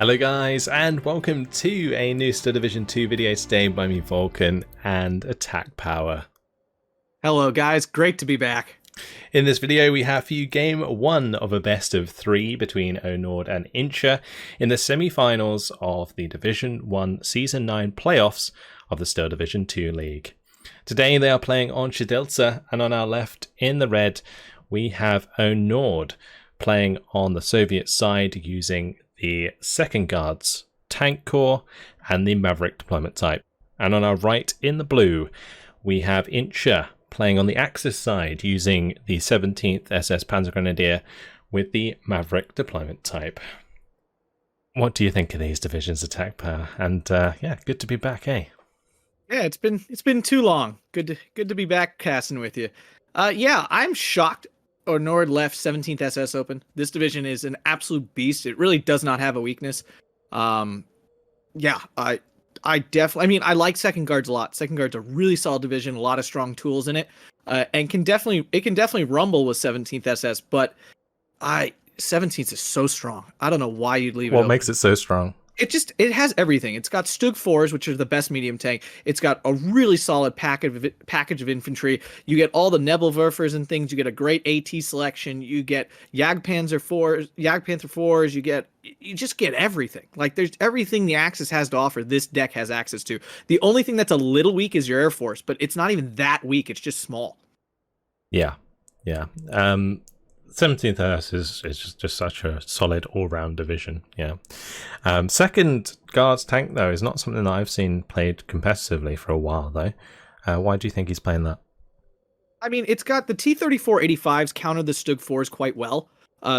Hello guys, and welcome to a new Star Division 2 video today by me, Vulcan, and Attack Power. Hello guys, great to be back. In this video we have for you game 1 of a best of 3 between Onord and Insha in the semi-finals of the Division 1 Season 9 playoffs of the Star Division 2 League. Today they are playing on Siedlce, and on our left in the red we have Onord playing on the Soviet side using the Second Guards Tank Corps and the Maverick deployment type. And on our right in the blue we have Insha playing on the Axis side using the 17th SS Panzergrenadier with the Maverick deployment type. What do you think of these divisions, Attack Power? And yeah, good to be back, eh? Yeah, it's been too long. Good to be back casting with you. Yeah, I'm shocked Onord left 17th SS open. This division is an absolute beast. It really does not have a weakness. Yeah, I definitely, I like Second Guards a lot. Second Guards a really solid division, a lot of strong tools in it, and can definitely rumble with 17th SS. But 17th is so strong. I don't know why you'd leave it. What makes it so strong? It has everything. It's got Stug 4s, which are the best medium tank. It's got a really solid package of infantry. You get all the Nebelwerfers and things. You get a great AT selection. You get Jagdpanther 4s. You just get everything. Like, there's everything the Axis has to offer. This deck has access to. The only thing that's a little weak is your Air Force, but it's not even that weak. It's just small. Yeah. 17th SS is just such a solid all-round division, yeah. Second Guards tank, though, is not something that I've seen played competitively for a while, though. Why do you think he's playing that? It's got the T-34-85s counter the Stug 4s quite well.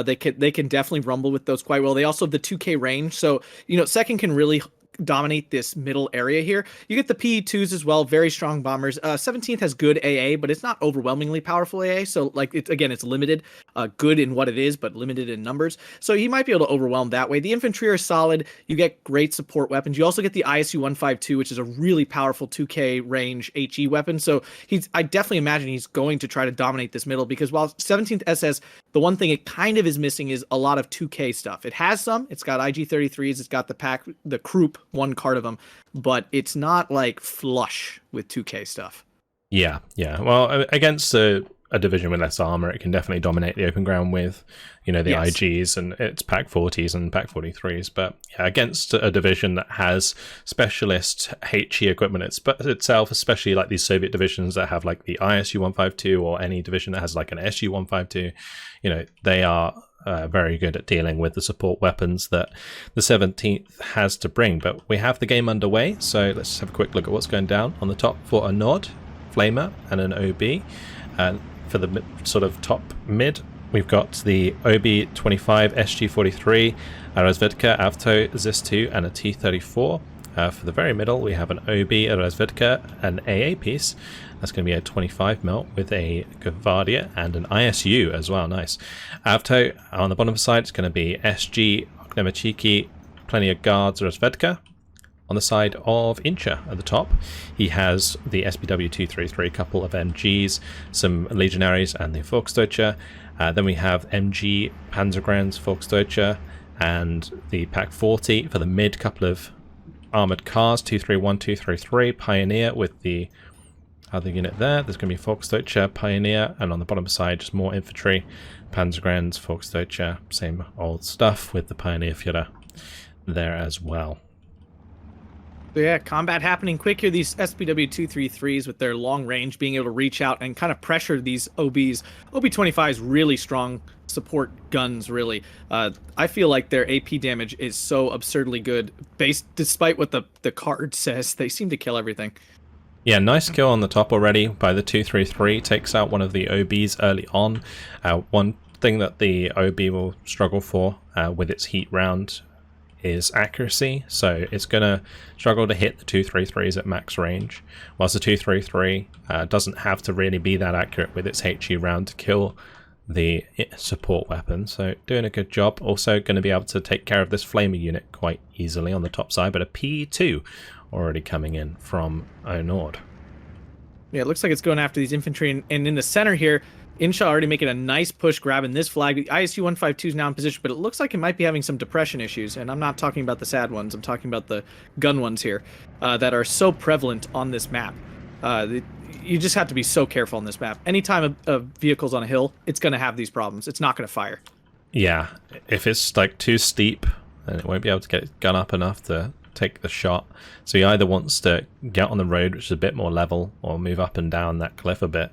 They can definitely rumble with those quite well. They also have the 2K range, so, second can really dominate this middle area here. You get the PE2s as well, very strong bombers. 17th has good AA, but it's not overwhelmingly powerful AA, so it's limited, good in what it is, but limited in numbers. So he might be able to overwhelm that way. The infantry are solid. You get great support weapons. You also get the ISU 152, which is a really powerful 2K range HE weapon. So I definitely imagine he's going to try to dominate this middle, because while 17th SS, the one thing it kind of is missing is a lot of 2K stuff. It has some. It's got IG-33s. It's got the Krupp, one card of them, but it's not like flush with 2K stuff. Yeah. Well, against a division with less armor, it can definitely dominate the open ground with, the Yes. IGs and its Pack 40s and Pack 43s. But yeah, against a division that has specialist HE equipment itself, especially like these Soviet divisions that have like the ISU 152 or any division that has like an SU 152, they are very good at dealing with the support weapons that the 17th has to bring. But we have the game underway, so let's just have a quick look at what's going down. On the top for Onord, Flamer and an OB. For the sort of top mid, we've got the OB-25 SG-43, a Razvedka Avto ZIS-2 and a T-34. For the very middle, we have an OB, a Razvedka, an AA piece. That's going to be a 25mm with a Gvardia and an ISU as well. Nice. Avto on the bottom side, it's going to be SG, Oknemachiki, plenty of guards, Razvedka. On the side of Insha at the top, he has the SPW 233, a couple of MGs, some Legionaries, and the Volksdeutsche. Then we have MG Panzergrenz, Volksdeutsche, and the Pack 40 for the mid, couple of armored cars, 231, 233, Pioneer with the other unit there. There's going to be Volksdeutsche, Pioneer, and on the bottom side, just more infantry, Panzergrenz, Volksdeutsche, same old stuff with the Pioneer Führer there as well. So yeah, combat happening quick here. These SPW 233s with their long range, being able to reach out and kind of pressure these OBs. OB-25's really strong support guns, really. I feel like their AP damage is so absurdly good, despite what the card says. They seem to kill everything. Yeah, nice kill on the top already by the 233. Takes out one of the OBs early on. One thing that the OB will struggle for with its heat round is accuracy, so it's going to struggle to hit the 233s at max range, whilst the 233 doesn't have to really be that accurate with its HE round to kill the support weapon, so doing a good job. Also going to be able to take care of this flamer unit quite easily on the top side, but a P2 already coming in from Onord. Yeah, it looks like it's going after these infantry, and in the center here, Insha already making a nice push, grabbing this flag. ISU 152 is now in position, but it looks like it might be having some depression issues. And I'm not talking about the sad ones. I'm talking about the gun ones here that are so prevalent on this map. You just have to be so careful on this map. Anytime a vehicle's on a hill, it's going to have these problems. It's not going to fire. Yeah, if it's like too steep, then it won't be able to get its gun up enough to take the shot. So he either wants to get on the road, which is a bit more level, or move up and down that cliff a bit.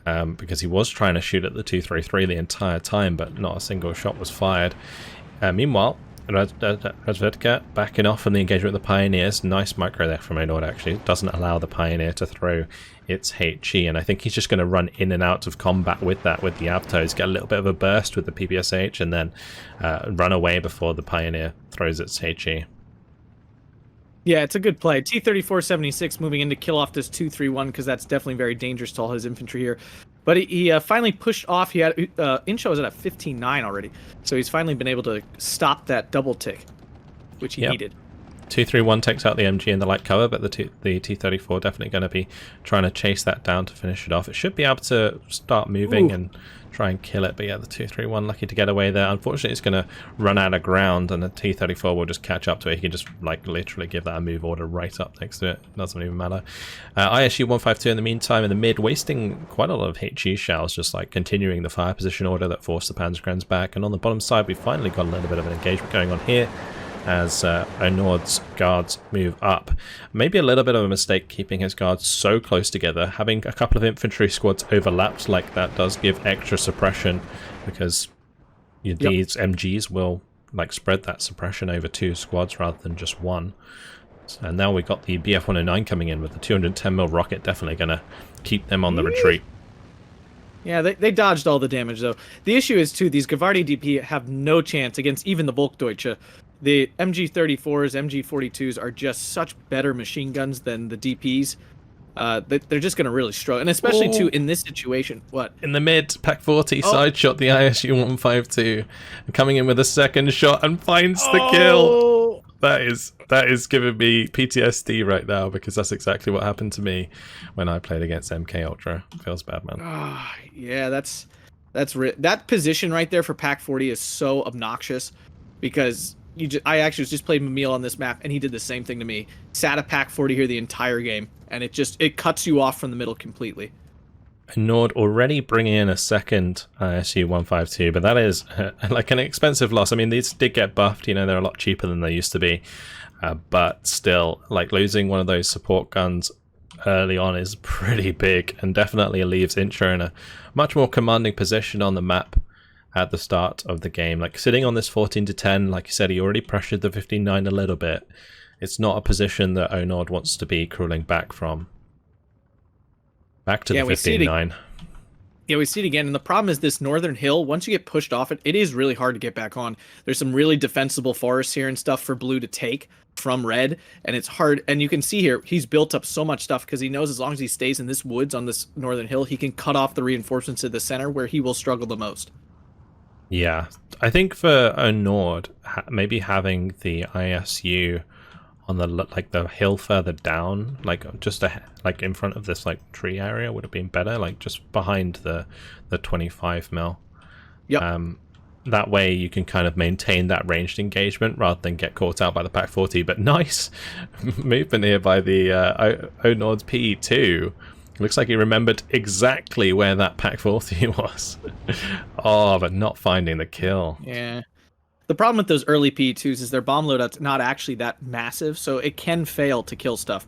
Because he was trying to shoot at the 233 the entire time, but not a single shot was fired. Meanwhile, Razvedka backing off from the engagement with the Pioneers. Nice micro there from Onord, actually. It doesn't allow the Pioneer to throw its HE, and I think he's just going to run in and out of combat with that, with the Avtos, get a little bit of a burst with the PPSH, and then run away before the Pioneer throws its HE. Yeah, it's a good play. T-34-76 moving in to kill off this 231 because that's definitely very dangerous to all his infantry here. But he finally pushed off. He had Insha was at 15-9 already, so he's finally been able to stop that double tick, which he needed. 231 takes out the MG in the light cover, but the T-34 definitely going to be trying to chase that down to finish it off. It should be able to start moving and try and kill it, but yeah, the 231 lucky to get away there. Unfortunately, it's going to run out of ground, and the T-34 will just catch up to it. He can just like literally give that a move order right up next to it. Doesn't even matter. ISU 152 in the meantime in the mid, wasting quite a lot of HE shells, just like continuing the fire position order that forced the Panzergrens back. And on the bottom side, we finally got a little bit of an engagement going on here as Onord's guards move up. Maybe a little bit of a mistake keeping his guards so close together. Having a couple of infantry squads overlapped like that does give extra suppression, because these MGs will like spread that suppression over 2 squads rather than just one. And now we've got the BF-109 coming in with the 210mm rocket, definitely going to keep them on the retreat. Yeah, they dodged all the damage, though. The issue is, too, these Gavardi DP have no chance against even the Volksdeutsche. The MG-34s, MG-42s are just such better machine guns than the DPs. They're just going to really struggle. And especially, too, in this situation. What? In the mid, Pak-40 side shot the ISU-152. Coming in with a second shot and finds the kill. That is giving me PTSD right now, because that's exactly what happened to me when I played against MK Ultra. Feels bad, man. Yeah, that position right there for Pak-40 is so obnoxious, because I actually just played Mamil on this map, and he did the same thing to me. Sat a Pak-40 here the entire game, and it cuts you off from the middle completely. Nord already bringing in a second ISU-152, but that is like an expensive loss. I mean, these did get buffed, you know, they're a lot cheaper than they used to be, but still, like, losing one of those support guns early on is pretty big, and definitely leaves Insha in a much more commanding position on the map at the start of the game. Like, sitting on this 14-10, like you said, he already pressured the 15-9 a little bit. It's not a position that Onord wants to be crawling back from. Back to the 15-9. Yeah, we see it again, and the problem is this northern hill, once you get pushed off it, it is really hard to get back on. There's some really defensible forests here and stuff for blue to take from red, and it's hard. And you can see here, he's built up so much stuff because he knows as long as he stays in this woods on this northern hill, he can cut off the reinforcements at the center where he will struggle the most. Yeah, I think for Onord, maybe having the ISU on the hill further down, like just like in front of this like tree area, would have been better, like just behind the 25mm. Yep. That way you can kind of maintain that ranged engagement rather than get caught out by the Pak-40. But nice movement here by the Onord's PE2. Looks like he remembered exactly where that Pak-40 was. But not finding the kill. Yeah. The problem with those early PE2s is their bomb loadout's not actually that massive, so it can fail to kill stuff.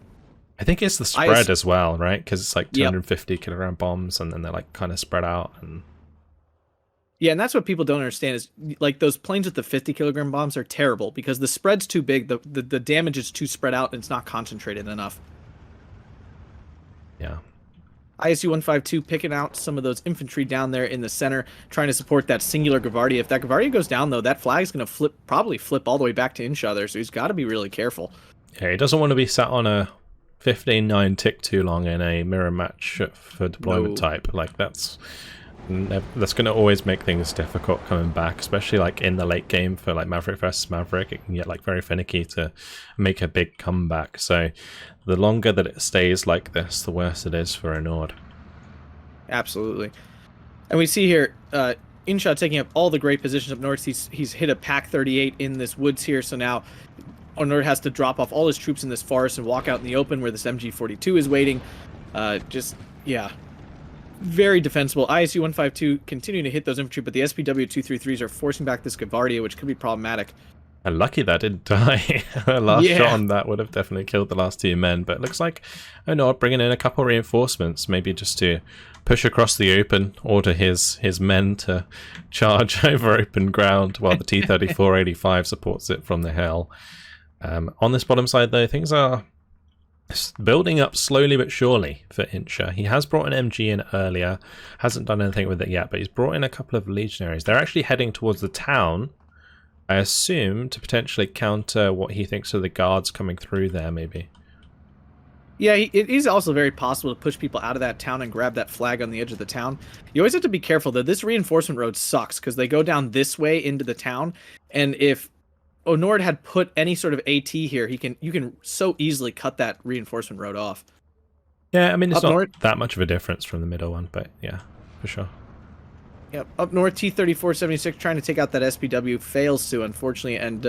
I think it's the spread as well, right? Because it's like 250 kilogram bombs, and then they're like kind of spread out. Yeah, and that's what people don't understand is, like, those planes with the 50 kilogram bombs are terrible because the spread's too big, the damage is too spread out, and it's not concentrated enough. Yeah. ISU-152 picking out some of those infantry down there in the center, trying to support that singular Gavardi. If that Gavardi goes down, though, that flag's going to probably flip all the way back to Insha there, so he's got to be really careful. Yeah, he doesn't want to be sat on a 15-9 tick too long in a mirror match for deployment type. Like, that's going to always make things difficult coming back, especially like in the late game for like Maverick versus Maverick. It can get like very finicky to make a big comeback. So the longer that it stays like this, the worse it is for Onord. Absolutely. And we see here, Insha taking up all the great positions up north. He's hit a Pack 38 in this woods here, so now Onord has to drop off all his troops in this forest and walk out in the open where this MG42 is waiting. Yeah, very defensible. ISU 152 continuing to hit those infantry, but the SPW 233s are forcing back this Gavardia, which could be problematic. And lucky that didn't die. Last shot on that would have definitely killed the last 2 men, but it looks like Onord bringing in a couple of reinforcements, maybe just to push across the open, order his men to charge over open ground while the T-34-85 supports it from the hill. On this bottom side, though, things are building up slowly but surely for Insha. He has brought an MG in earlier, hasn't done anything with it yet, but he's brought in a couple of legionaries. They're actually heading towards the town, I assume, to potentially counter what he thinks are the guards coming through there, maybe. Yeah, it is also very possible to push people out of that town and grab that flag on the edge of the town. You always have to be careful, though. This reinforcement road sucks, because they go down this way into the town, and if Onord had put any sort of AT here, you can so easily cut that reinforcement road off. Yeah, I mean, it's up not north, that much of a difference from the middle one, but yeah, for sure. Yep, up north, T-34-76 trying to take out that SPW fails to, unfortunately, and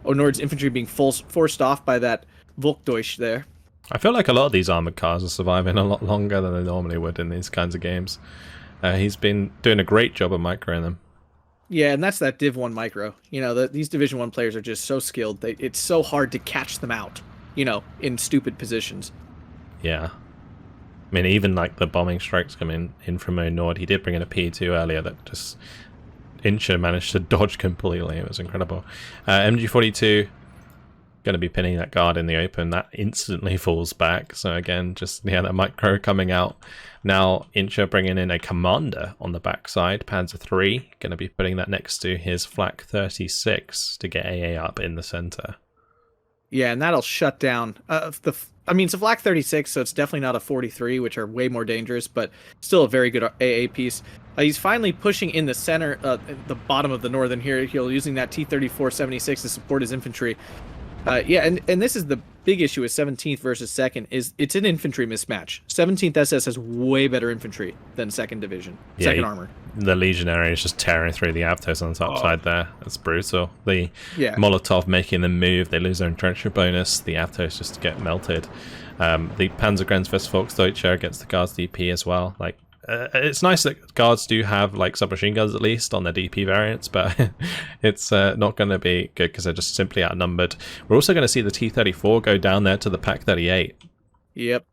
Onord's infantry being forced off by that Volkdeutsch there. I feel like a lot of these armored cars are surviving a lot longer than they normally would in these kinds of games. He's been doing a great job of microing them. Yeah, and that's that Div 1 micro. You know, these Division 1 players are just so skilled. It's so hard to catch them out, you know, in stupid positions. Yeah. I mean, even like the bombing strikes coming in from Onord, he did bring in a P2 earlier that just Insha managed to dodge completely. It was incredible. MG42 going to be pinning that guard in the open. That instantly falls back. So again, just that micro coming out. Now Insha bringing in a commander on the backside, Panzer III, going to be putting that next to his Flak 36 to get AA up in the center. Yeah, and that'll shut down it's a Flak 36, so it's definitely not a 43, which are way more dangerous, but still a very good AA piece. He's finally pushing in the center, the bottom of the northern here, using that T-34-76 to support his infantry. And this is the big issue with 17th versus 2nd, is it's an infantry mismatch. 17th SS has way better infantry than 2nd Division, 2nd Armor. The Legionary is just tearing through the Avtos on the top side there. That's brutal. The Molotov making them move, they lose their entrenchment bonus, the Avtos just get melted. The Panzergrenz Volksdeutsche against the Guards DP as well. Like, it's nice that Guards do have like submachine guns at least on their DP variants, but it's not going to be good because they're just simply outnumbered. We're also going to see the T-34 go down there to the Pack 38. Yep,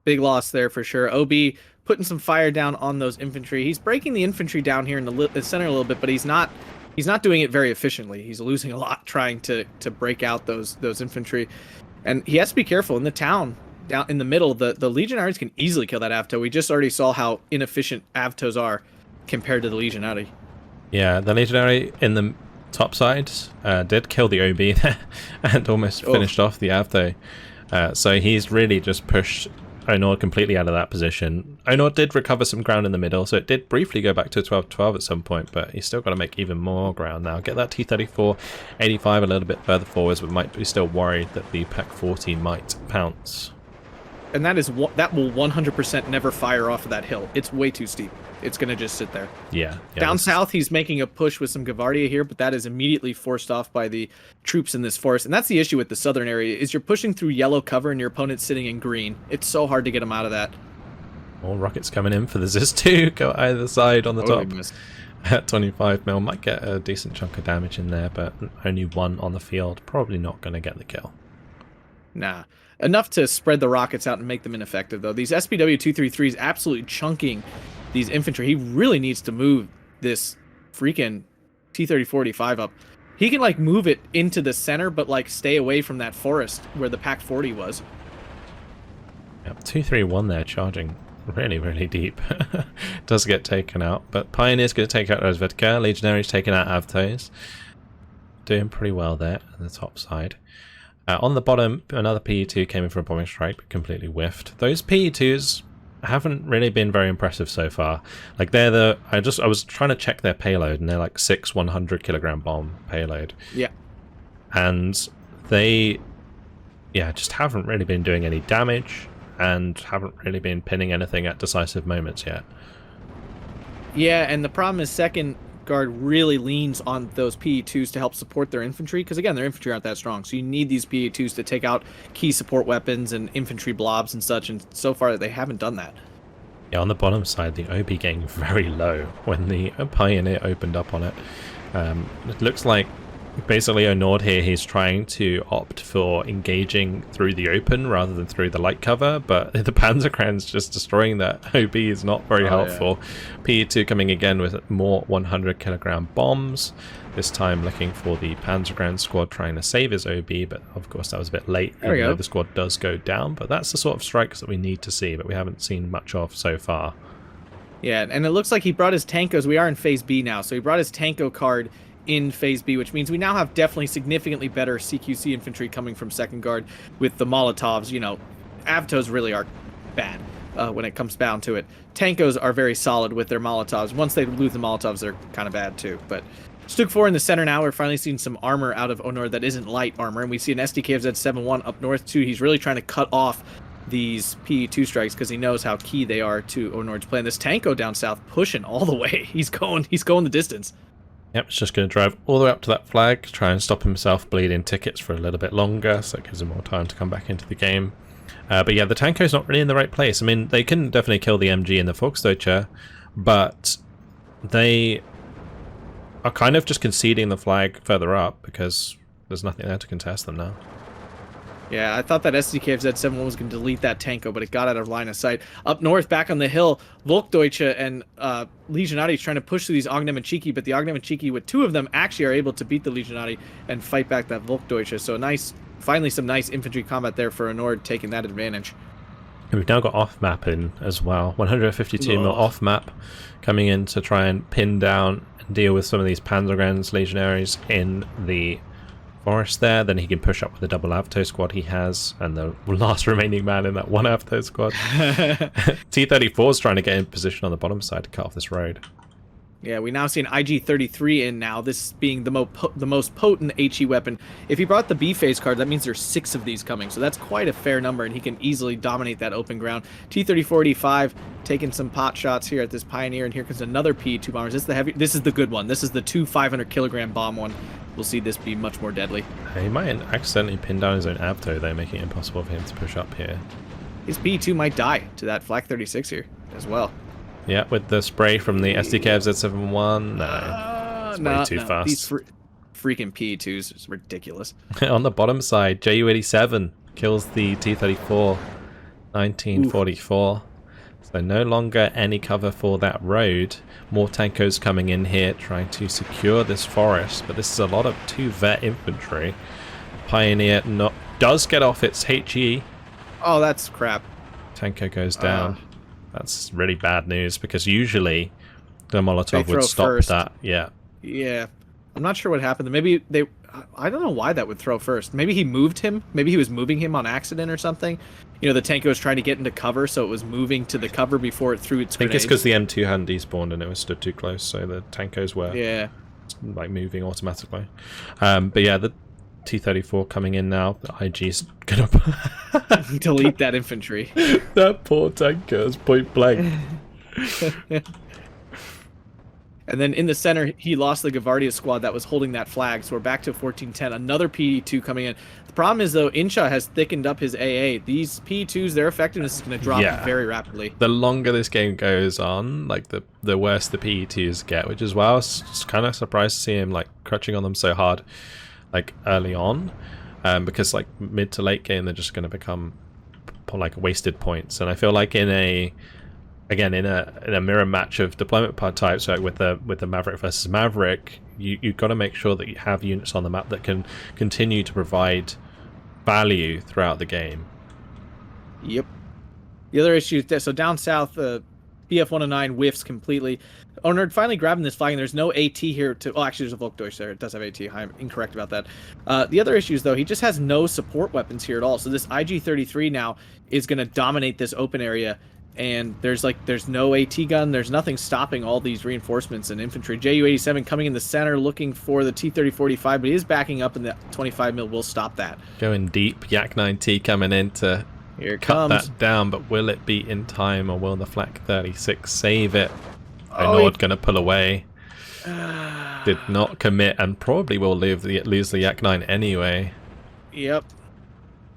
big loss there for sure. OB putting some fire down on those infantry. He's breaking the infantry down here in the center a little bit, but he's not doing it very efficiently. He's losing a lot trying to break out those infantry, and he has to be careful in the town. Down in the middle, the Legionaries can easily kill that Avto. We just already saw how inefficient Avtos are compared to the Legionary. Yeah, the Legionary in the top side did kill the OB there and almost finished off the Avto. So he's really just pushed Onord completely out of that position. Onord did recover some ground in the middle, so it did briefly go back to 12-12 at some point, but he's still got to make even more ground now. Get that T-34-85 a little bit further forwards, but might be still worried that the Pack 40 might pounce. And that will 100% never fire off of that hill. It's way too steep. It's going to just sit there. Yeah. Down south, he's making a push with some Gavardia here, but that is immediately forced off by the troops in this forest. And that's the issue with the southern area, is you're pushing through yellow cover and your opponent's sitting in green. It's so hard to get him out of that. More rockets coming in for the Zis-2. Go either side on the top. At 25 mil, might get a decent chunk of damage in there, but only one on the field. Probably not going to get the kill. Nah. Enough to spread the rockets out and make them ineffective, though. These SPW 233s absolutely chunking these infantry. He really needs to move this freaking T-34-85 up. He can, like, move it into the center, but, like, stay away from that forest where the Pack 40 was. Yep, 231 there, charging really, really deep. Does get taken out, but Pioneer's going to take out Rozvedka. Legionary's taking out Avtos. Doing pretty well there on the top side. On the bottom, another PE2 came in for a bombing strike, but completely whiffed. Those PE2s haven't really been very impressive so far. Like, they're I was trying to check their payload, and they're like 6 100-kilogram bomb payload. Yeah. And they, just haven't really been doing any damage, and haven't really been pinning anything at decisive moments yet. Yeah, and the problem is second guard really leans on those PE2s to help support their infantry, because again, their infantry aren't that strong. So you need these PE2s to take out key support weapons and infantry blobs and such, and so far they haven't done that. Yeah, on the bottom side, the OB getting very low when the Pioneer opened up on it. It looks like basically Onord here, he's trying to opt for engaging through the open rather than through the light cover, but the Panzerkranz just destroying that OB is not very helpful. Yeah. PE2 coming again with more 100 kilogram bombs, this time looking for the Panzerkranz squad trying to save his OB, but of course that was a bit late, even though the squad does go down, but that's the sort of strikes that we need to see, but we haven't seen much of so far. Yeah, and it looks like he brought his Tankos. We are in Phase B now, so he brought his Tanko card in Phase B, which means we now have definitely significantly better CQC infantry coming from second guard with the Molotovs. You know, Avtos really are bad when it comes down to it. Tankos are very solid with their Molotovs. Once they lose the Molotovs, they're kind of bad too. But Stug 4 in the center now. We're finally seeing some armor out of Onord that isn't light armor, and we see an SDKFZ-71 up north too. He's really trying to cut off these PE2 strikes because he knows how key they are to Onord's plan. This Tanko down south pushing all the way. He's going the distance. Yep, it's just going to drive all the way up to that flag, try and stop himself bleeding tickets for a little bit longer, so it gives him more time to come back into the game. But yeah, the Tanko's not really in the right place. I mean, they can definitely kill the MG and the Volksdeutsche, but they are kind of just conceding the flag further up because there's nothing there to contest them now. Yeah, I thought that SDKFZ-71 was going to delete that Tanko, but it got out of line of sight. Up north, back on the hill, Volksdeutsche and Legionati trying to push through these Ognemanchiki, but the Ognemanchiki, with two of them, actually are able to beat the Legionati and fight back that Volksdeutsche. So finally some nice infantry combat there for Onord, taking that advantage. And we've now got off-map in as well. 152 mil off-map coming in to try and pin down and deal with some of these Panzerkranz legionaries in the forest there. Then he can push up with the double Avto squad he has, and the last remaining man in that one Avto squad. T-34 is trying to get in position on the bottom side to cut off this road. Yeah, we now see an IG-33 in now, this being the most potent HE weapon. If he brought the B-phase card, that means there's 6 of these coming, so that's quite a fair number, and he can easily dominate that open ground. T-34-85 taking some pot shots here at this Pioneer, and here comes another P-2 bombers. This is the good one. This is the 2 500-kilogram bomb one. We'll see this be much more deadly. He might accidentally pin down his own Avto, though, making it impossible for him to push up here. His P-2 might die to that Flak 36 here as well. Yeah, with the spray from the SDKFZ-71, no, it's way too fast. These freaking PE2s is ridiculous. On the bottom side, JU-87 kills the T-34, 1944. Oof. So no longer any cover for that road. More Tankos coming in here, trying to secure this forest, but this is a lot of 2 vet infantry. Pioneer does get off its HE. Oh, that's crap. Tanko goes down. That's really bad news, because usually the Molotov would stop first. That. Yeah. Yeah. I'm not sure what happened. Maybe I don't know why that would throw first. Maybe he moved him. Maybe he was moving him on accident or something. You know, the Tanko was trying to get into cover, so it was moving to the cover before it threw its grenade. I think it's because the M2 hadn't despawned and it was stood too close, so the Tankos were like moving automatically. But yeah, the T-34 coming in now. The IG's gonna delete that infantry. That poor tanker is point blank. And then in the center, he lost the Gavardia squad that was holding that flag, so we're back to 1410. Another PE2 coming in. The problem is, though, Insha has thickened up his AA. These PE2s, their effectiveness is going to drop very rapidly. The longer this game goes on, like the worse the PE2s get, which is why I was kind of surprised to see him like crutching on them so hard, like early on, because like mid to late game they're just going to become like wasted points. And I feel like in a mirror match of deployment part types, like with the Maverick versus Maverick, you've got to make sure that you have units on the map that can continue to provide value throughout the game. Yep. The other issue, so down south, BF-109 whiffs completely. Onord finally grabbing this flag, and there's no AT here to... Oh, actually, there's a Volksdeutsche there. It does have AT. I'm incorrect about that. The other issue is, though, he just has no support weapons here at all. So this IG-33 now is going to dominate this open area, and there's no AT gun. There's nothing stopping all these reinforcements and infantry. JU-87 coming in the center looking for the T-30-45, but he is backing up, and the 25 mil will stop that. Going deep. Yak-9T coming in to cut that down, but will it be in time, or will the Flak 36 save it? Oh, Onord going to pull away. Did not commit and probably will lose the Yak 9 anyway. Yep.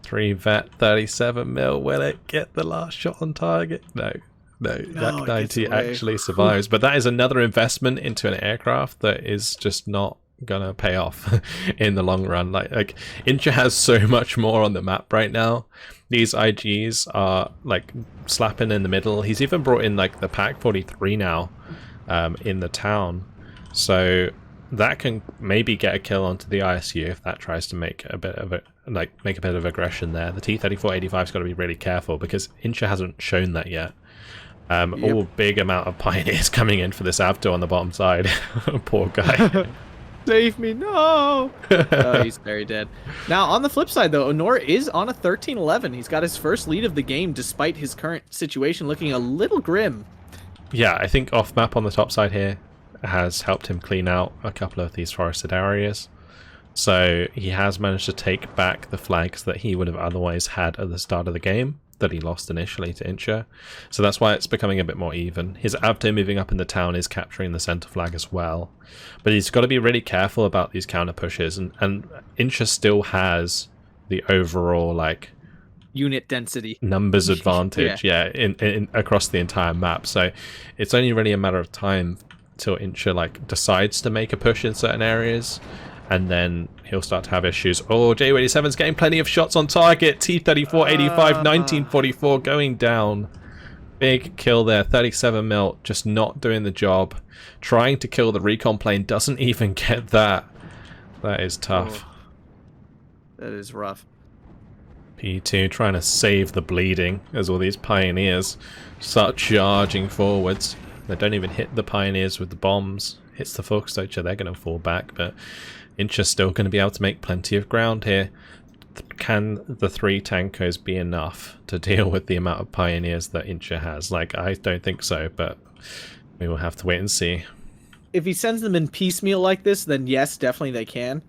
3 vet, 37 mil. Will it get the last shot on target? No. Yak 90 actually survives. But that is another investment into an aircraft that is just not gonna pay off in the long run. Like Insha has so much more on the map right now. These IGs are like slapping in the middle. He's even brought in like the Pack 43 now in the town. So that can maybe get a kill onto the ISU if that tries to make a bit of aggression there. The T-34-85's got to be really careful because Insha hasn't shown that yet. All big amount of pioneers coming in for this Avto on the bottom side. Poor guy. Save me, no! Oh, he's very dead. Now, on the flip side, though, Onord is on a 13-11. He's got his first lead of the game, despite his current situation looking a little grim. Yeah, I think off-map on the top side here has helped him clean out a couple of these forested areas. So he has managed to take back the flags that he would have otherwise had at the start of the game, that he lost initially to Insha. So that's why it's becoming a bit more even. His Avto moving up in the town is capturing the center flag as well. But he's got to be really careful about these counter pushes, and Insha still has the overall like unit density numbers advantage in across the entire map. So it's only really a matter of time till Insha like decides to make a push in certain areas, and then he'll start to have issues. Oh, Ju-87's getting plenty of shots on target. T-34-85, 1944 going down. Big kill there. 37 mil, just not doing the job. Trying to kill the recon plane, doesn't even get that. That is tough. Oh, that is rough. P2 trying to save the bleeding as all these pioneers start charging forwards. They don't even hit the pioneers with the bombs. Hits the Volksdeutsche, they're going to fall back, but Insha's still going to be able to make plenty of ground here. Can the 3 Tankos be enough to deal with the amount of pioneers that Insha has? Like, I don't think so, but we will have to wait and see. If he sends them in piecemeal like this, then yes, definitely they can.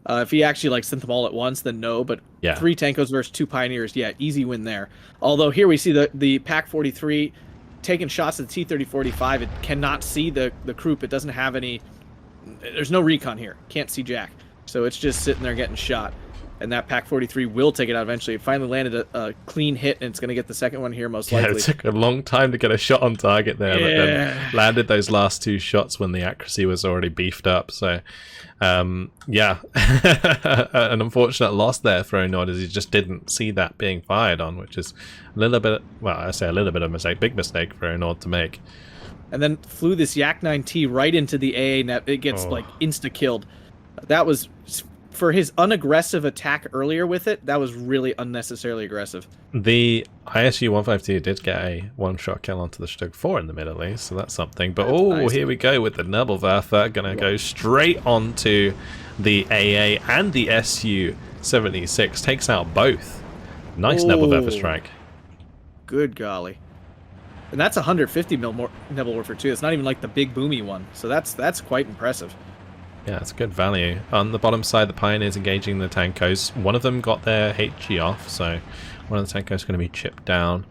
If he actually like sent them all at once, then no. But 3 Tankos versus 2 Pioneers, yeah, easy win there. Although here we see the Pack 43 taking shots at the T-30-45. It cannot see the Krupp. It doesn't have any. There's no recon here. Can't see Jack. So it's just sitting there getting shot. And that Pack 43 will take it out eventually. It finally landed a clean hit, and it's going to get the second one here most likely. Yeah, it took a long time to get a shot on target there, but then landed those last 2 shots when the accuracy was already beefed up. So, yeah, an unfortunate loss there for Onord, as he just didn't see that being fired on, which is a little bit, well, I say a little bit of a mistake, big mistake for Onord to make. And then flew this Yak 9T right into the AA net. It gets like insta-killed. That was... For his unaggressive attack earlier with it, that was really unnecessarily aggressive. The ISU 152 did get a 1-shot kill onto the Stug 4 in the middle east, so that's something. But nice. Here we go with the Nebelwerfer, gonna go straight onto the AA and the SU 76. Takes out both. Nice Nebelwerfer strike. Good golly. And that's 150 mil more Nebelwerfer too. It's not even like the big boomy one, so that's quite impressive. Yeah, it's good value. On the bottom side, the Pioneers engaging the Tankos. One of them got their HE off, so one of the Tankos is going to be chipped down.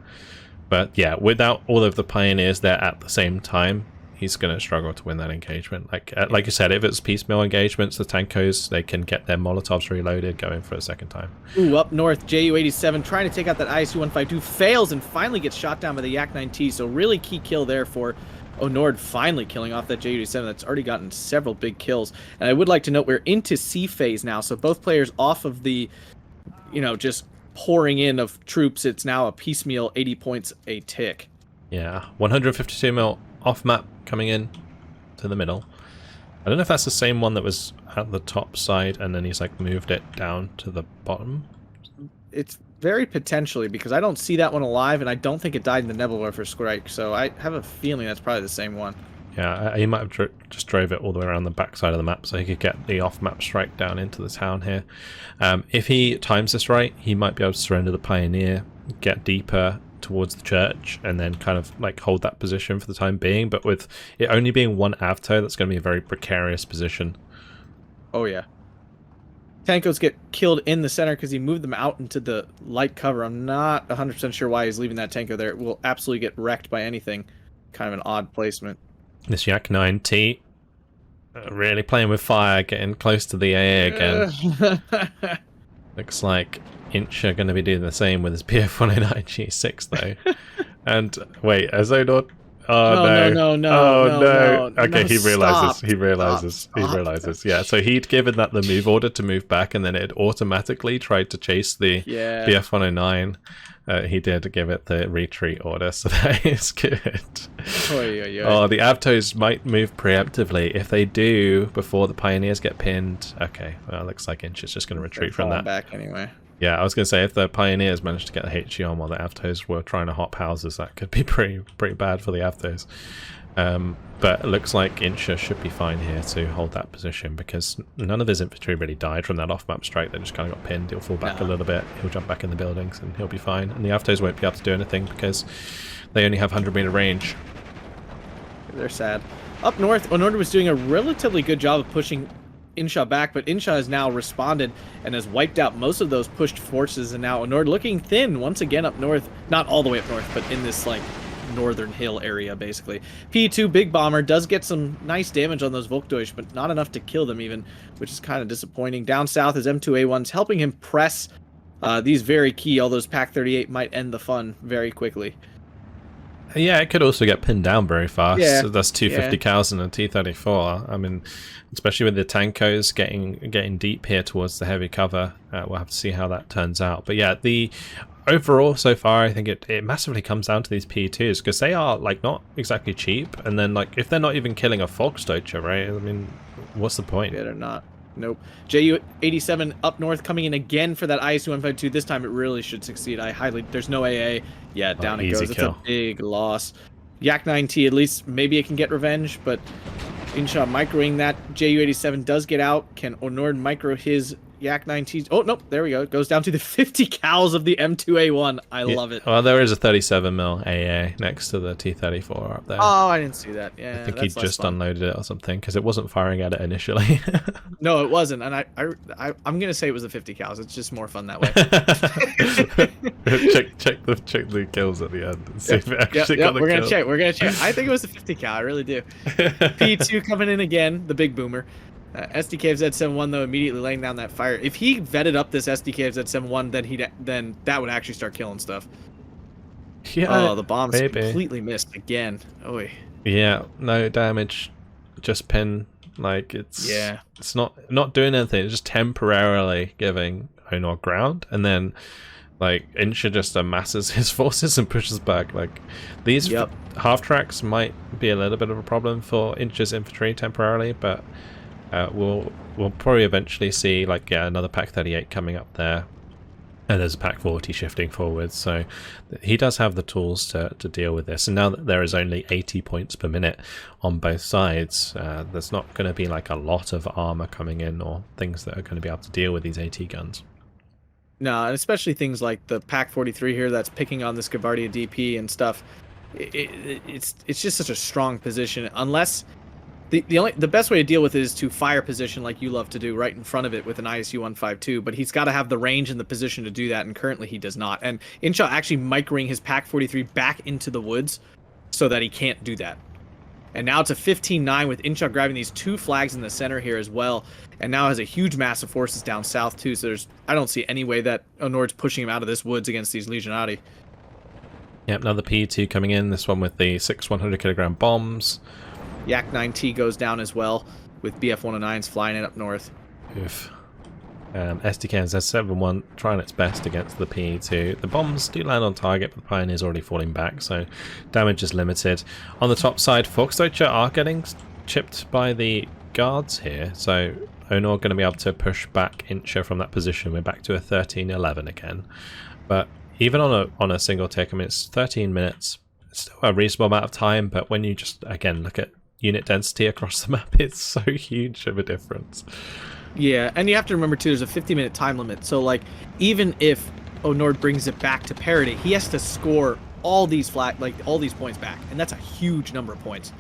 But yeah, without all of the Pioneers there at the same time, he's going to struggle to win that engagement. Like you said, if it's piecemeal engagements, the Tankos, they can get their Molotovs reloaded, going for a second time. Ooh, up north, Ju-87 trying to take out that ISU 152, fails and finally gets shot down by the Yak 9T, so really key kill there for Onord, finally killing off that Ju-87 that's already gotten several big kills. And I would like to note we're into C phase now, so both players off of the, just pouring in of troops. It's now a piecemeal 80 points a tick. Yeah, 152 mil off map coming in to the middle. I don't know if that's the same one that was at the top side and then he's like moved it down to the bottom. It's very potentially, because I don't see that one alive, and I don't think it died in the Nebelwerfer strike, so I have a feeling that's probably the same one. Yeah, he might have just drove it all the way around the back side of the map so he could get the off-map strike down into the town here. If he times this right, he might be able to surrender the Pioneer, get deeper towards the church, and then kind of like hold that position for the time being, but with it only being one Avto, that's going to be a very precarious position. Oh yeah. Tankos get killed in the center because he moved them out into the light cover. I'm not 100% sure why he's leaving that Tanko there. It will absolutely get wrecked by anything. Kind of an odd placement. This Yak 9T really playing with fire, getting close to the AA again. Looks like Insha going to be doing the same with his PF109 G6 though. And wait, as Onord. Oh no! Okay, he realizes. He realizes. Yeah, so he'd given that the move order to move back, and then it automatically tried to chase the BF109. He did give it the retreat order, so that is good. Oh, the Avtos might move preemptively. If they do, before the Pioneers get pinned. Okay, well, it looks like Inch is just going to retreat from that. Back anyway. Yeah, I was going to say, if the Pioneers managed to get the HE on while the Avtos were trying to hop houses, that could be pretty bad for the Avtos. But it looks like Insha should be fine here to hold that position, because none of his infantry really died from that off-map strike. They just kind of got pinned. He'll fall back a little bit. He'll jump back in the buildings, and he'll be fine. And the Avtos won't be able to do anything, because they only have 100-meter range. They're sad. Up north, Onord was doing a relatively good job of pushing Insha back, but Insha has now responded and has wiped out most of those pushed forces, and now Onord looking thin once again up north. Not all the way up north, but in this like northern hill area basically. P2 Big Bomber does get some nice damage on those Volkdeutsch, but not enough to kill them even, which is kind of disappointing. Down south is M2A1s helping him press these very key, all those Pack 38 might end the fun very quickly. Yeah, it could also get pinned down very fast. Yeah. So that's 250 cows and a T-34. I mean, especially with the Tankos getting deep here towards the heavy cover. We'll have to see how that turns out. But yeah, the overall so far, I think it massively comes down to these P2s, because they are like not exactly cheap. And then like if they're not even killing a Volksdeutsche, right? I mean, what's the point? Yeah, they're not. Nope. JU-87 up north coming in again for that ISU-152. This time it really should succeed. There's no AA. Yeah, down it goes. It's a big loss. Yak-9T, at least maybe it can get revenge, but Insha microing that. JU-87 does get out. Can Onord micro his Yak-9T? Oh, nope. There we go. It goes down to the 50 cows of the M2A1. I love it. Well, there is a 37mm AA next to the T-34 up there. Oh, I didn't see that. Yeah, I think he just unloaded it or something, because it wasn't firing at it initially. No, it wasn't. And I'm going to say it was the 50 cows. It's just more fun that way. check the kills at the end and see if it actually got the We're going to check. I think it was the 50 cow. I really do. P2 coming in again, the big boomer. SDK of Z71 though immediately laying down that fire. If he vetted up this SDK of Z71, then that would actually start killing stuff. Yeah. Oh, the bombs completely missed again. Oh. Yeah, no damage, just pin. Like it's not doing anything. It's just temporarily giving Onord ground, and then like Insha just amasses his forces and pushes back. Like these half tracks might be a little bit of a problem for Insha's infantry temporarily, but. We'll probably eventually see like another Pack 38 coming up there, and there's a Pack 40 shifting forward, so he does have the tools to deal with this. And now that there is only 80 points per minute on both sides, there's not going to be like a lot of armor coming in or things that are going to be able to deal with these AT guns. No, and especially things like the Pack 43 here that's picking on this Gavardia DP and stuff. It's just such a strong position, unless the best way to deal with it is to fire position like you love to do right in front of it with an ISU-152, but he's got to have the range and the position to do that, and currently he does not. And Insha actually microing his Pack 43 back into the woods so that he can't do that. And now it's a 15-9 with Insha grabbing these two flags in the center here as well, and now has a huge mass of forces down south too, so I don't see any way that Onord's pushing him out of this woods against these Legionati. Yep, another P2 coming in, this one with the 6 100-kilogram bombs. Yak-9T goes down as well, with BF-109s flying in up north. Oof. SDK and Z71 trying its best against the P2. The bombs do land on target, but the Pioneer's already falling back, so damage is limited. On the top side, Volksdeutsche are getting chipped by the guards here, so Onord going to be able to push back Insha from that position. We're back to a 13-11 again. But even on a single tick, I mean, it's 13 minutes. It's still a reasonable amount of time, but when you just, again, look at unit density across the map, it's so huge of a difference. Yeah, and you have to remember too, there's a 50-minute time limit, so like even if Onord brings it back to parity, he has to score all these all these points back, and that's a huge number of points.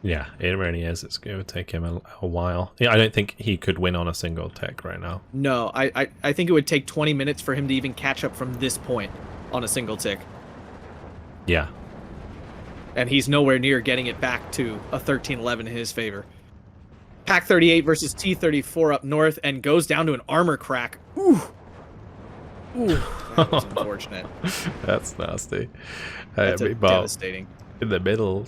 Yeah, it really is. It would take him a while. Yeah, I don't think he could win on a single tick right now. No, I think it would take 20 minutes for him to even catch up from this point on a single tick. Yeah. and he's nowhere near getting it back to a 13-11 in his favor. Pack 38 versus T34 up north, and goes down to an armor crack. Ooh. Ooh, that was unfortunate. That's nasty. That's devastating. In the middle,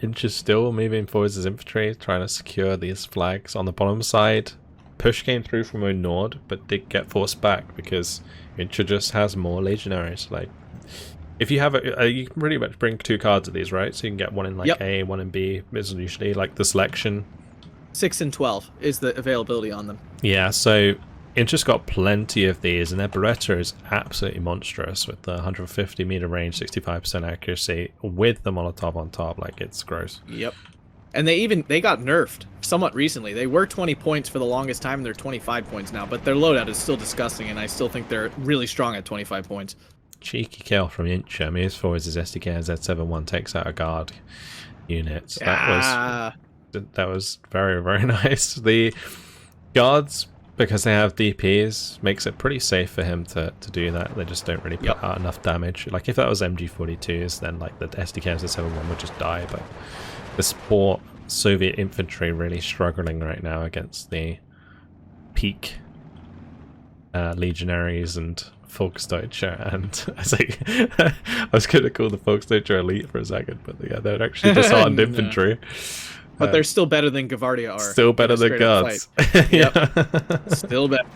Inch is still moving forwards as infantry, trying to secure these flags on the bottom side. Push came through from Onord, but did get forced back because Inch just has more legionaries. Like, if you have you can pretty much bring 2 cards of these, right? So you can get one in like A, one in B. Is usually like the selection. 6 and 12 is the availability on them. Yeah, so Inch's got plenty of these, and their Beretta is absolutely monstrous with the 150 meter range, 65% accuracy with the Molotov on top. Like, it's gross. Yep. And they got nerfed somewhat recently. They were 20 points for the longest time, and they're 25 points now. But their loadout is still disgusting, and I still think they're really strong at 25 points. Cheeky kill from Insha. Moves forwards as SDK Z71 takes out a guard unit. That was very, very nice. The guards, because they have DPs, makes it pretty safe for him to do that. They just don't really put out enough damage. Like, if that was MG42s, then like the SDK Z71 would just die. But this poor Soviet infantry really struggling right now against the peak legionaries and Volksdeutsche, and I was going to call the Volksdeutsche elite for a second, but yeah, they're actually disheartened infantry. But they're still better than Gavardia are. Still better than guards. Yep. Still better.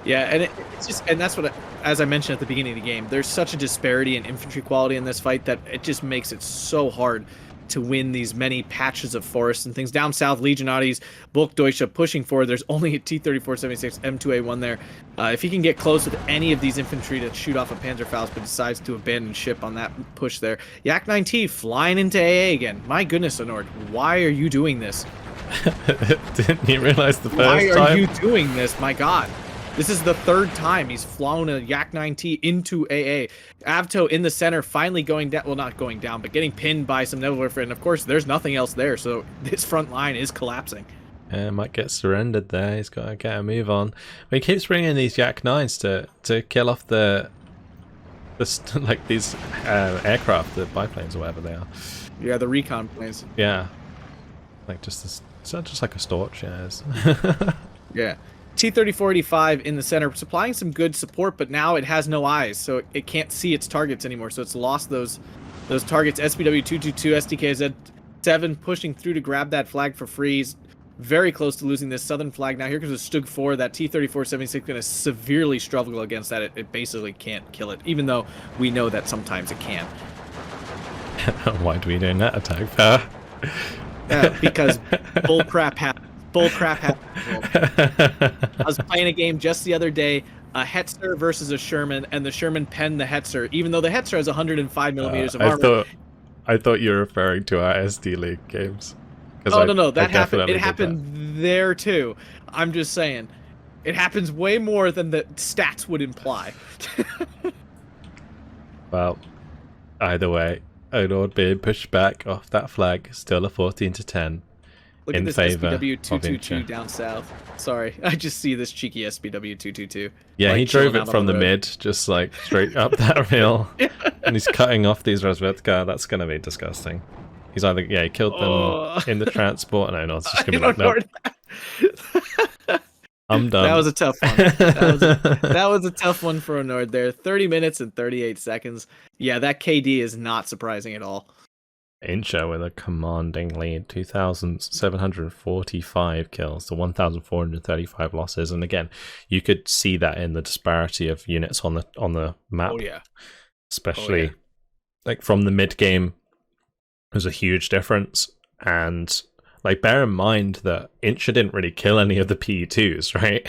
Yeah, and it's just, and that's what, as I mentioned at the beginning of the game, there's such a disparity in infantry quality in this fight that it just makes it so hard to win these many patches of forest and things. Down south, Legionaries, Volksdeutsche pushing forward. There's only a T-3476 M2A1 there. If he can get close with any of these infantry to shoot off a Panzerfaust, but decides to abandon ship on that push there. Yak 9T flying into AA again. My goodness, Onord, why are you doing this? Didn't you realize the first time? Why are you doing this? My God. This is the 3rd time he's flown a Yak 9T into AA. Avto in the center, finally going down. Well, not going down, but getting pinned by some Nebelwerfer. And of course, there's nothing else there, so this front line is collapsing. Might get surrendered there. He's got to get a move on. But he keeps bringing these Yak 9s to kill off the like these aircraft, the biplanes or whatever they are. Yeah, the recon planes. Yeah, like just this. It's not just like a Storch. Yeah. T-3485 in the center, supplying some good support, but now it has no eyes, so it can't see its targets anymore. So it's lost those targets. SPW222, SDKZ7 pushing through to grab that flag for free. He's very close to losing this southern flag. Now here comes a Stug 4. That T-3476 going to severely struggle against that. It basically can't kill it, even though we know that sometimes it can. Why do we do that attack, Per? Because bullcrap happens. Bullcrap happens. I was playing a game just the other day, a Hetzer versus a Sherman, and the Sherman penned the Hetzer, even though the Hetzer has 105 millimeters of armor. I thought you were referring to our SD League games. Oh, no, that happened. It happened there too. I'm just saying, it happens way more than the stats would imply. Well, either way, Onord being pushed back off that flag, still a 14-10. Look at this SPW222 down south. Sorry, I just see this cheeky SPW222. Yeah, like, he drove it from the mid, just like straight up that hill. And he's cutting off these Razvedka. That's going to be disgusting. He's either, he killed them in the transport. No, it's just going to be like, no. I'm done. That was a tough one. That was a tough one for Onord there. 30 minutes and 38 seconds. Yeah, that KD is not surprising at all. Insha with a commanding lead, 2,745 kills to 1,435 losses, and again, you could see that in the disparity of units on the map. Oh yeah, especially like from the mid game, there's a huge difference. And like, bear in mind that Insha didn't really kill any of the PE2s, right?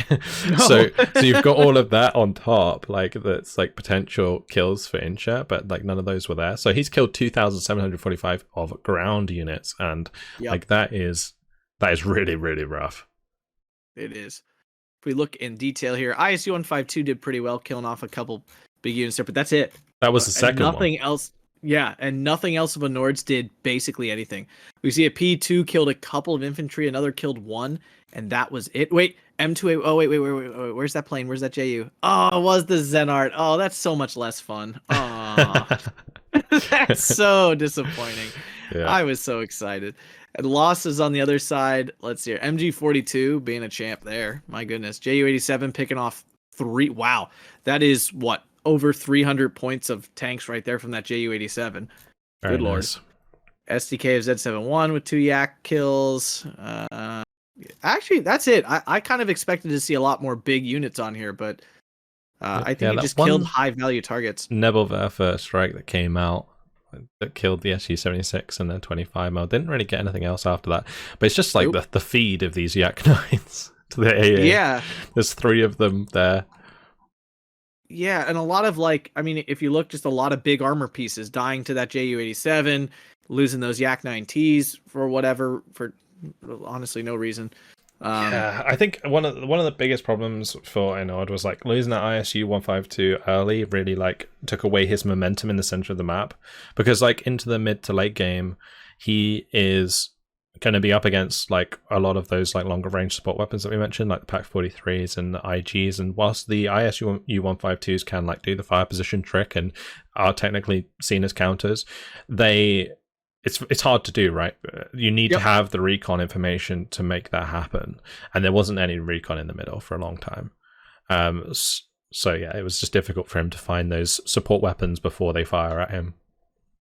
No. so you've got all of that on top, like that's like potential kills for Insha, but like none of those were there. So he's killed 2,745 of ground units, and like that is really, really rough. It is. If we look in detail here, ISU 152 did pretty well, killing off a couple big units there, but that's it. That was the second one. Nothing else. Yeah, and nothing else of Onord's did basically anything. We see a P2 killed a couple of infantry, another killed one, and that was it. Wait, M2A. Oh, wait. Where's that plane? Where's that JU? Oh, it was the Zenart. Oh, that's so much less fun. Oh. That's so disappointing. Yeah. I was so excited. And losses on the other side. Let's see here. MG42 being a champ there. My goodness. JU87 picking off 3. Wow. That is what? Over 300 points of tanks right there from that JU87. Very Good lord. nice. SDK of Z71 with 2 yak kills. Actually, that's it. I kind of expected to see a lot more big units on here, but I think he just killed high value targets. Nebelwerfer strike that came out that killed the SU-76 and then 25 mil. Didn't really get anything else after that. But it's just like the feed of these Yak 9s to the AA. Yeah. There's 3 of them there. Yeah, and a lot of I mean, if you look, just a lot of big armor pieces dying to that JU-87, losing those Yak 9Ts for whatever, for honestly no reason. Yeah, I think one of the biggest problems for Onord was losing that ISU 152 early really took away his momentum in the center of the map, because into the mid to late game he is going to be up against a lot of those longer range support weapons that we mentioned, like the PaK 43s and the IGs, and whilst the ISU 152s can do the fire position trick and are technically seen as counters, it's hard to do, right? You need to have the recon information to make that happen, and there wasn't any recon in the middle for a long time. So yeah, it was just difficult for him to find those support weapons before they fire at him.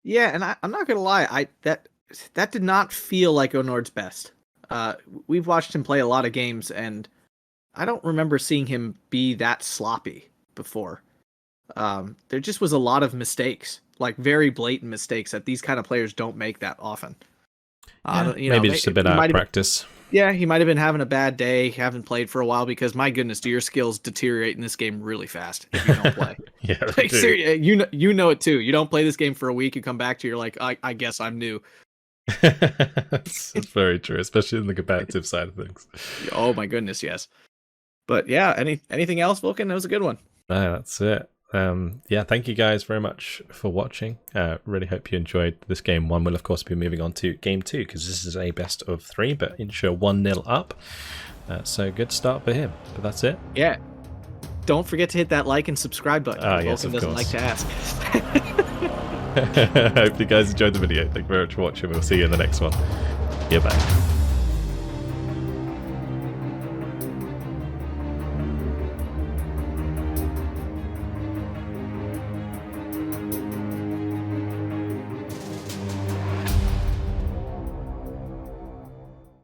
Yeah, and I'm not gonna lie, that did not feel like Onord's best. We've watched him play a lot of games, and I don't remember seeing him be that sloppy before. There just was a lot of mistakes, very blatant mistakes that these kind of players don't make that often. Maybe just a bit out of practice. Yeah, he might have been having a bad day, haven't played for a while, because my goodness, do your skills deteriorate in this game really fast if you don't play. Yeah, seriously, you know it too. You don't play this game for a week, you come back to, you're like, I guess I'm new. That's very true, especially in the competitive side of things. Oh my goodness, yes. But yeah, anything else, Vulcan? That was a good one. No, that's it. Yeah, thank you guys very much for watching. Really hope you enjoyed this game 1. We'll of course be moving on to game 2, because this is a best of 3, but Insha 1-0 up. So good start for him. But that's it. Yeah. Don't forget to hit that like and subscribe button. Yes, Vulcan doesn't like to ask. Hope you guys enjoyed the video. Thank you very much for watching. We'll see you in the next one. Yeah, bye.